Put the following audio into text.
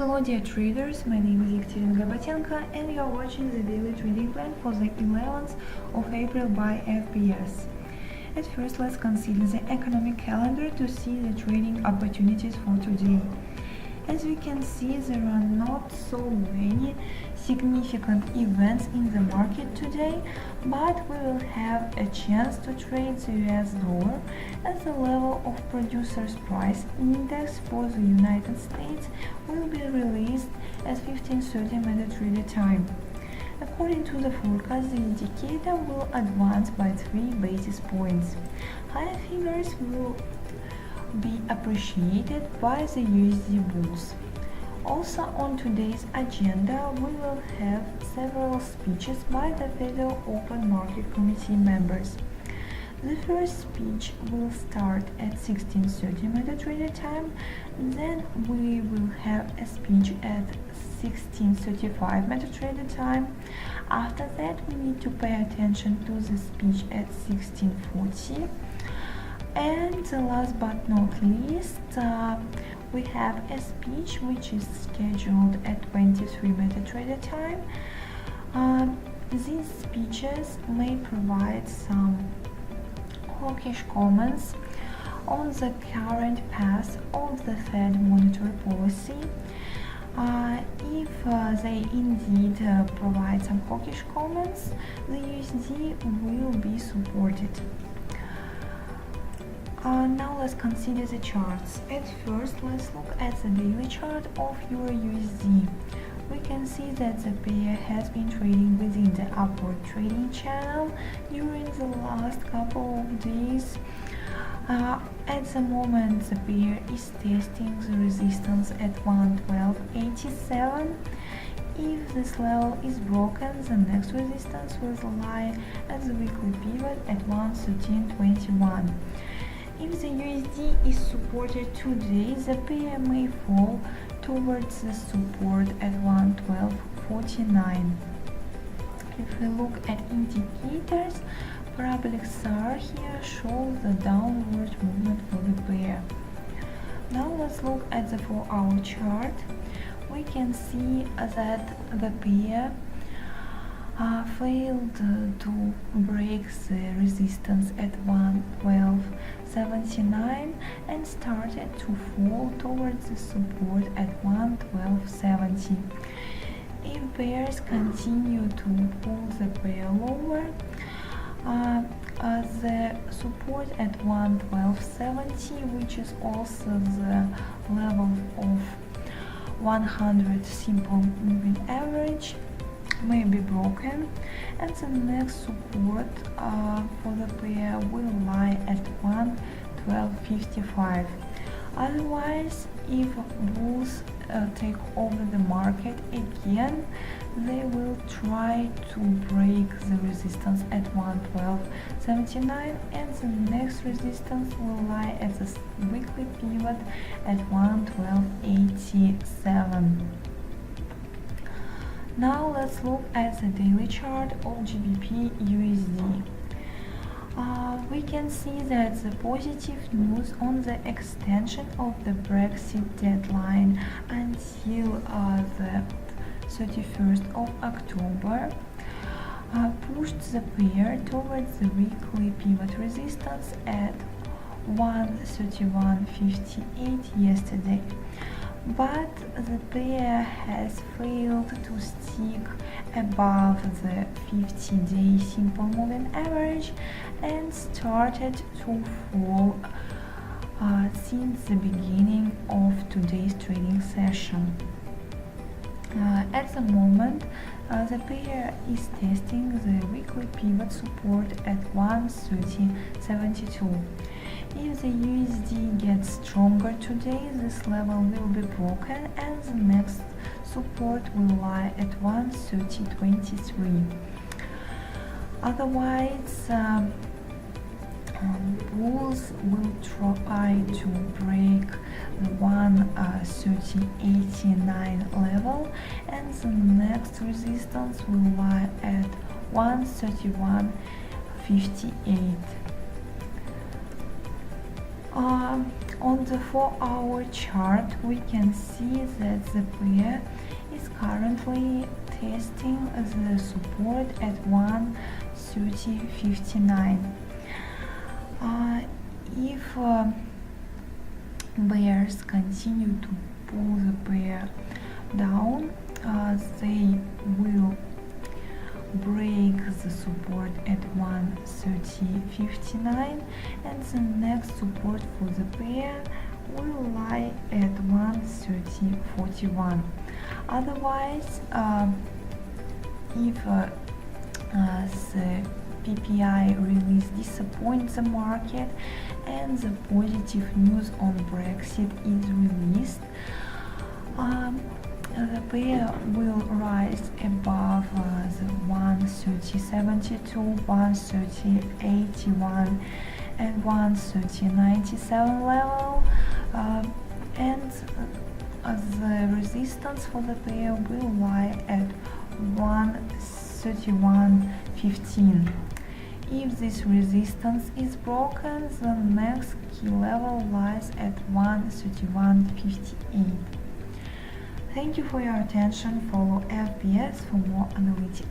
Hello dear traders, my name is Ekaterina and you are watching the daily trading plan for the 11th of April by FPS. At first, let's consider the economic calendar to see the trading opportunities for today. As we can see, there are not so many significant events in the market today, but we will have a chance to trade the US dollar at the level of producers' price index for the United States will be released at 15:30 MT time. According to the forecast, the indicator will advance by 3 basis points. Higher figures will be appreciated by the USD bulls. Also on today's agenda, we will have several speeches by the Federal Open Market Committee members. The first speech will start at 16:30 MT time, then we will have a speech at 16:35 MT time. After that, we need to pay attention to the speech at 16:40. And last but not least, we have a speech which is scheduled at 23 MT time. These speeches may provide some hawkish comments on the current path of the Fed monetary policy. If they indeed provide some hawkish comments, the USD will be supported. Now let's consider the charts. At first, let's look at the daily chart of Euro-USD. We can see that the pair has been trading within the upward trading channel during the last couple of days. At the moment, the pair is testing the resistance at 112.87. If this level is broken, the next resistance will lie at the weekly pivot at 113.21. If the USD is supported today, the pair may fall towards the support at 112.49. If we look at indicators, parabolic SAR here shows the downward movement for the pair. Now let's look at the 4-hour chart. We can see that the pair failed to break the resistance at 112.79 and started to fall towards the support at 112.70. If bears continue to pull the pair lower, the support at 112.70, which is also the level of 100 simple moving average, may be broken, and the next support for the pair will lie at 112.55. Otherwise, if bulls take over the market again, they will try to break the resistance at 112.79, and the next resistance will lie at the weekly pivot at 112.87. Now let's look at the daily chart of GBP USD. We can see that the positive news on the extension of the Brexit deadline until the 31st of October pushed the pair towards the weekly pivot resistance at 131.58 yesterday. But the pair has failed to stick above the 50-day simple moving average and started to fall since the beginning of today's trading session. At the moment, the pair is testing the weekly pivot support at 130.72. If the USD gets stronger today, this level will be broken and the next support will lie at 130.23. Otherwise, bulls will try to break the 130.89 level, and the next resistance will lie at 131.58. On the 4-hour chart, we can see that the pair is currently testing the support at 130.59. If bears continue to pull the pair down, they will break the support at 130.59, and the next support for the pair will lie at 130.41. Otherwise, if the PPI release disappoints the market and the positive news on Brexit is released, the pair will rise above the 130.72, 130.81 and 130.97 level, and the resistance for the pair will lie at 131.15. If this resistance is broken, the next key level lies at 131.58. Thank you for your attention. Follow FBS for more analytics.